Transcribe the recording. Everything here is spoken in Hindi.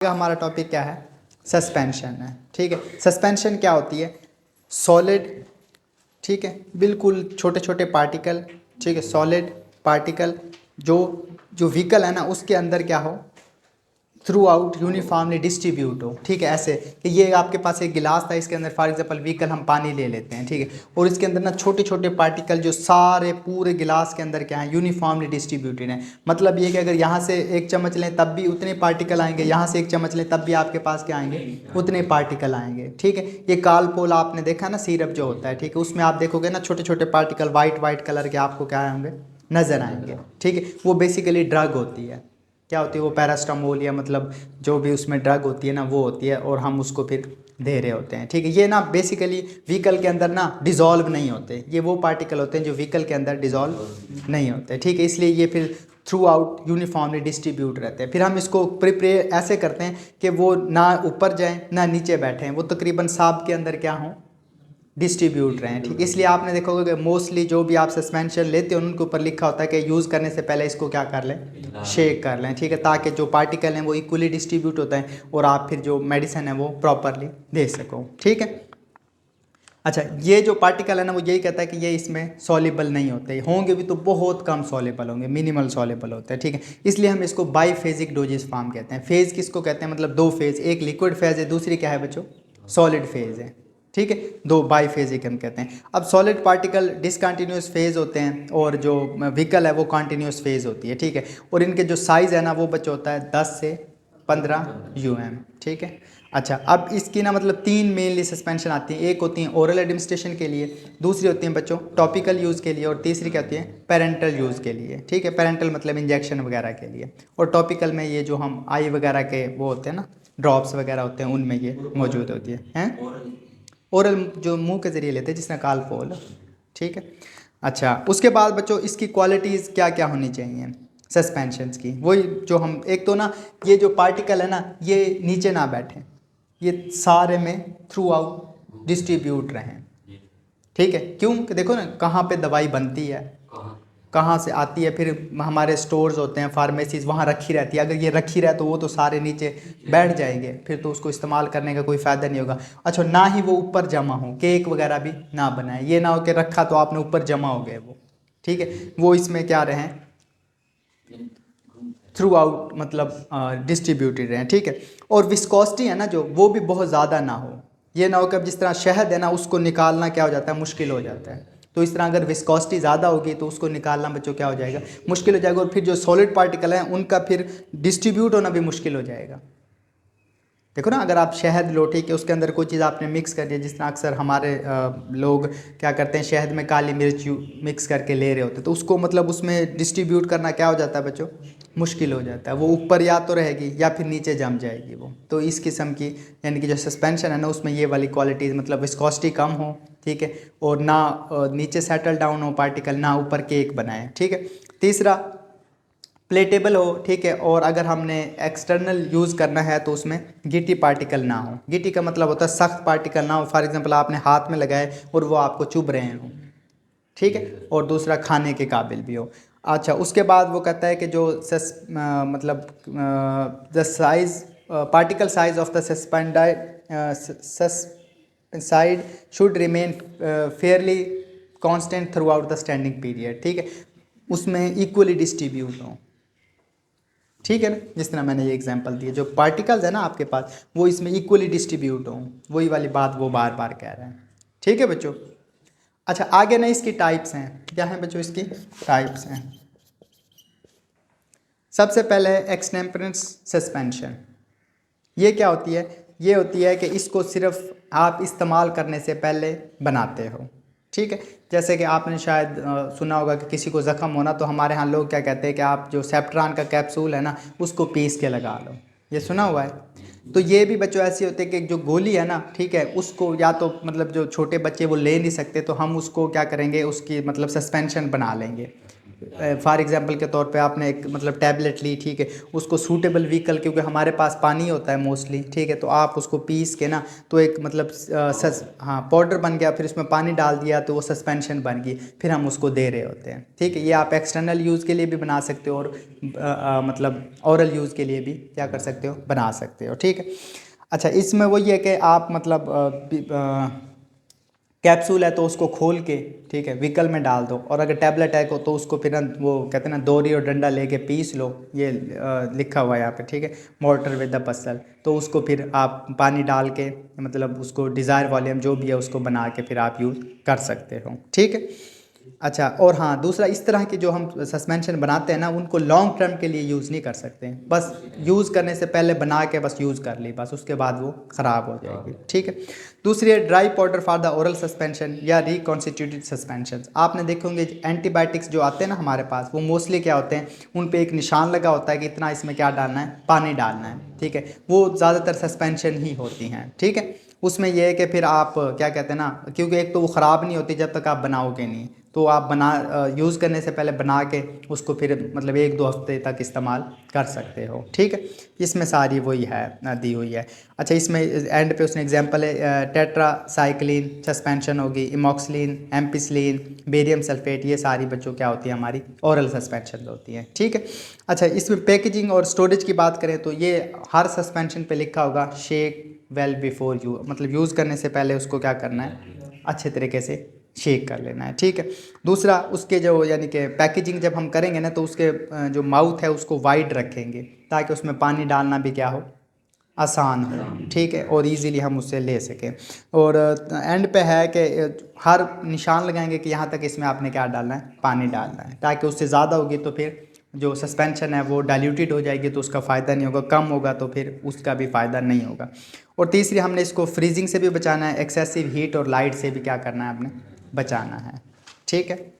हमारा टॉपिक क्या है? सस्पेंशन है। ठीक है, सस्पेंशन क्या होती है? सॉलिड, ठीक है, बिल्कुल छोटे छोटे पार्टिकल, ठीक है, सॉलिड पार्टिकल जो जो व्हीकल है ना उसके अंदर क्या हो, थ्रू आउट यूनिफॉर्मली डिस्ट्रीब्यूट हो। ठीक है, ऐसे कि ये आपके पास एक गिलास था, इसके अंदर फॉर एग्जांपल व्हीकल हम पानी ले लेते हैं, ठीक है, और इसके अंदर ना छोटे छोटे पार्टिकल जो सारे पूरे गिलास के अंदर क्या है, यूनिफॉर्मली डिस्ट्रीब्यूटेड है। मतलब ये कि अगर यहाँ से एक चम्मच लें तब भी उतने पार्टिकल आएंगे, यहाँ से एक चम्मच लें तब भी आपके पास क्या आएंगे, उतने पार्टिकल आएंगे। ठीक है, ये कालपोल आपने देखा ना, सिरप जो होता है, ठीक है, उसमें आप देखोगे ना छोटे छोटे पार्टिकल वाइट वाइट कलर के आपको क्या होंगे, नजर आएंगे। ठीक है, वो बेसिकली ड्रग होती है। क्या होती है वो? पैरास्टामोल या मतलब जो भी उसमें ड्रग होती है ना वो होती है, और हम उसको फिर दे रहे होते हैं। ठीक है, ये ना बेसिकली व्हीकल के अंदर ना डिज़ोल्व नहीं होते, ये वो पार्टिकल होते हैं जो व्हीकल के अंदर डिज़ोल्व नहीं होते। ठीक है, इसलिए ये फिर थ्रू आउट यूनिफॉर्मली डिस्ट्रीब्यूट रहते हैं। फिर हम इसको प्रिपेयर ऐसे करते हैं कि वो ना ऊपर जाएँ ना नीचे बैठें, वो तकरीबन साब के अंदर क्या हों, डिस्ट्रीब्यूट रहे हैं। ठीक, इसलिए आपने देखा होगा कि मोस्टली जो भी आप सस्पेंशन लेते हैं उनके ऊपर लिखा होता है कि यूज़ करने से पहले इसको क्या कर लें, शेक कर लें। ठीक है, ताकि जो पार्टिकल हैं वो इक्वली डिस्ट्रीब्यूट होता है और आप फिर जो मेडिसिन है वो प्रॉपरली दे सको। ठीक है, अच्छा, ये जो पार्टिकल है ना वो यही कहता है कि ये इसमें सॉल्युबल नहीं होते, होंगे भी तो बहुत कम सॉल्युबल होंगे, मिनिमल सॉल्युबल होते हैं। ठीक है, इसलिए हम इसको बाईफेजिक डोजेस फॉर्म कहते हैं। फेज़ किसको कहते हैं? मतलब दो फेज़, एक लिक्विड फेज़ है, दूसरी क्या है बच्चों, सॉलिड फेज़ है। ठीक है, दो बाईफेजिक हम कहते हैं। अब सॉलिड पार्टिकल डिसकंटिन्यूस फेज़ होते हैं और जो व्हीकल है वो कंटिन्यूस फेज़ होती है। ठीक है, और इनके जो साइज़ है ना वो बच्चों होता है 10 से 15 UM। ठीक है, अच्छा, अब इसकी ना मतलब तीन मेनली सस्पेंशन आती हैं। एक होती हैं ओरल एडमिनिस्ट्रेशन के लिए, दूसरी होती हैं बच्चों टॉपिकल यूज़ के लिए, और तीसरी क्या होती है, पेरेंटल यूज़ के लिए। ठीक है, पेरेंटल मतलब इंजेक्शन वगैरह के लिए, और टॉपिकल में ये जो हम आई वगैरह के वो होते हैं ना, ड्रॉप्स वगैरह होते हैं, उनमें ये मौजूद होती है। ओरल जो मुंह के ज़रिए लेते हैं, जिसमें कालपोल। ठीक है, अच्छा, उसके बाद बच्चों इसकी क्वालिटीज़ क्या क्या होनी चाहिए सस्पेंशंस की? वही जो हम, एक तो ना ये जो पार्टिकल है ना ये नीचे ना बैठे, ये सारे में थ्रू आउट डिस्ट्रीब्यूट रहें। ठीक है, क्यों कि देखो ना कहाँ पे दवाई बनती है, कहाँ से आती है, फिर हमारे स्टोर्स होते हैं, फार्मेसीज, वहाँ रखी रहती है। अगर ये रखी रहे तो वो तो सारे नीचे बैठ जाएंगे, फिर तो उसको इस्तेमाल करने का कोई फ़ायदा नहीं होगा। अच्छा, ना ही वो ऊपर जमा हो, केक वगैरह भी ना बनाए, ये ना हो कि रखा तो आपने ऊपर जमा हो गए वो। ठीक है, वो इसमें क्या रहें, थ्रू आउट मतलब डिस्ट्रीब्यूटेड रहें। ठीक है, और विस्कोसिटी है ना जो, वो भी बहुत ज़्यादा ना हो। ये ना हो कि अब जिस तरह शहद है ना उसको निकालना क्या हो जाता है, मुश्किल हो जाता है। तो इस तरह अगर विस्कोसिटी ज़्यादा होगी तो उसको निकालना बच्चों क्या हो जाएगा, मुश्किल हो जाएगा, और फिर जो सॉलिड पार्टिकल हैं उनका फिर डिस्ट्रीब्यूट होना भी मुश्किल हो जाएगा। देखो ना, अगर आप शहद लो, ठीक है, उसके अंदर कोई चीज़ आपने मिक्स कर दिया, जिस तरह अक्सर हमारे लोग क्या करते हैं, शहद में काली मिर्च मिक्स करके ले रहे होते, तो उसको मतलब उसमें डिस्ट्रीब्यूट करना क्या हो जाता है बच्चों, मुश्किल हो जाता है। वो ऊपर या तो रहेगी या फिर नीचे जम जाएगी वो। तो इस किस्म की यानी कि जो सस्पेंशन है ना उसमें ये वाली क्वालिटीज़, मतलब विस्कोसिटी कम हो, ठीक है, और ना नीचे सेटल डाउन हो पार्टिकल, ना ऊपर केक बनाए। ठीक है, तीसरा प्लेटेबल हो। ठीक है, और अगर हमने एक्सटर्नल यूज़ करना है तो उसमें गिटी पार्टिकल ना हो। गिटी का मतलब होता है सख्त पार्टिकल ना हो, फॉर एग्जांपल आपने हाथ में लगाए और वो आपको चुभ रहे हों। ठीक है, और दूसरा खाने के काबिल भी हो। अच्छा, उसके बाद वो कहता है कि जो मतलब the size, particle size of the suspensoid should remain fairly constant throughout the standing period. ठीक है, उसमें इक्वली डिस्ट्रीब्यूट हो। ठीक है ना, जिस तरह मैंने ये एग्जांपल दिए, जो पार्टिकल्स है ना आपके पास वो इसमें इक्वली डिस्ट्रीब्यूट हों, वही वाली बात वो बार बार कह रहे हैं। ठीक है बच्चों, अच्छा, आगे ना इसकी टाइप्स हैं। क्या हैं बच्चों इसकी टाइप्स हैं? सबसे पहले एक्सटेम्परेंस सस्पेंशन। ये क्या होती है? ये होती है कि इसको सिर्फ आप इस्तेमाल करने से पहले बनाते हो। ठीक है, जैसे कि आपने शायद सुना होगा कि किसी को ज़ख़म होना तो हमारे यहाँ लोग क्या कहते हैं कि आप जो सेप्ट्रान का कैप्सूल है ना उसको पीस के लगा लो। ये सुना हुआ है? तो ये भी बच्चों ऐसी होती है कि जो गोली है ना, ठीक है, उसको या तो मतलब जो छोटे बच्चे वो ले नहीं सकते तो हम उसको क्या करेंगे, उसकी मतलब सस्पेंशन बना लेंगे। फॉर एग्जांपल के तौर पे आपने एक मतलब टैबलेट ली, ठीक है, उसको सूटेबल व्हीकल, क्योंकि हमारे पास पानी होता है मोस्टली, ठीक है, तो आप उसको पीस के ना तो एक मतलब हाँ पाउडर बन गया, फिर उसमें पानी डाल दिया तो वो सस्पेंशन बन गई, फिर हम उसको दे रहे होते हैं, ठीक है। ये आप एक्सटर्नल यूज़ के लिए भी बना सकते हो और मतलब औरल यूज़ के लिए भी क्या कर सकते हो, बना सकते हो, ठीक है। अच्छा, इसमें वही है कि आप मतलब कैप्सूल है तो उसको खोल के, ठीक है, व्हीकल में डाल दो, और अगर टैबलेट है को तो उसको फिर ना वो कहते हैं ना दोरी और डंडा लेके पीस लो, ये लिखा हुआ है यहाँ पे, ठीक है, मोर्टर विद द पसल, तो उसको फिर आप पानी डाल के मतलब उसको डिज़ायर वॉल्यूम जो भी है उसको बना के फिर आप यूज़ कर सकते हो, ठीक है। अच्छा, और हाँ दूसरा, इस तरह की जो हम सस्पेंशन बनाते हैं ना उनको लॉन्ग टर्म के लिए यूज़ नहीं कर सकते हैं, बस यूज़ करने से पहले बना के बस यूज़ कर ली, बस उसके बाद वो ख़राब हो जाएगी, ठीक है। दूसरी है dry powder for the oral suspension या रिकॉन्स्टिट्यूटेड सस्पेंशन। आपने देखे होंगे एंटीबायोटिक्स जो आते हैं ना हमारे पास, वो मोस्टली क्या होते हैं, उन पे एक निशान लगा होता है कि इतना इसमें क्या डालना है, पानी डालना है, ठीक है, वो ज़्यादातर सस्पेंशन ही होती हैं, ठीक है। उसमें यह है कि फिर आप क्या कहते हैं ना, क्योंकि एक तो वो ख़राब नहीं होती जब तक आप बनाओगे नहीं, तो आप यूज़ करने से पहले बना के उसको फिर मतलब 1-2 हफ्ते तक इस्तेमाल कर सकते हो, ठीक है। इसमें सारी वही है दी हुई है। अच्छा, इसमें एंड पे उसने एग्जांपल है टेट्रासाइक्लिन सस्पेंशन होगी, इमोक्सिलिन, एम्पिसिलिन, बेरियम सल्फेट, ये सारी बच्चों क्या होती है, हमारी ओरल सस्पेंशन होती हैं, ठीक है। अच्छा, इसमें पैकेजिंग और स्टोरेज की बात करें तो ये हर सस्पेंशन पे लिखा होगा शेक वेल बिफोर यू, मतलब यूज़ करने से पहले उसको क्या करना है, अच्छे तरीके से शेक कर लेना है, ठीक है। दूसरा, उसके जो यानी कि पैकेजिंग जब हम करेंगे ना तो उसके जो माउथ है उसको वाइड रखेंगे ताकि उसमें पानी डालना भी क्या हो, आसान हो, ठीक है, और इजीली हम उससे ले सकें। और एंड पे है कि हर निशान लगाएंगे कि यहाँ तक इसमें आपने क्या डालना है, पानी डालना है, ताकि उससे ज़्यादा होगी तो फिर जो सस्पेंशन है वो डाइल्यूटेड हो जाएगी तो उसका फ़ायदा नहीं होगा, कम होगा तो फिर उसका भी फ़ायदा नहीं होगा। और तीसरी, हमने इसको फ्रीजिंग से भी बचाना है, एक्सेसिव हीट और लाइट से भी क्या करना है, आपने बचाना है, ठीक है।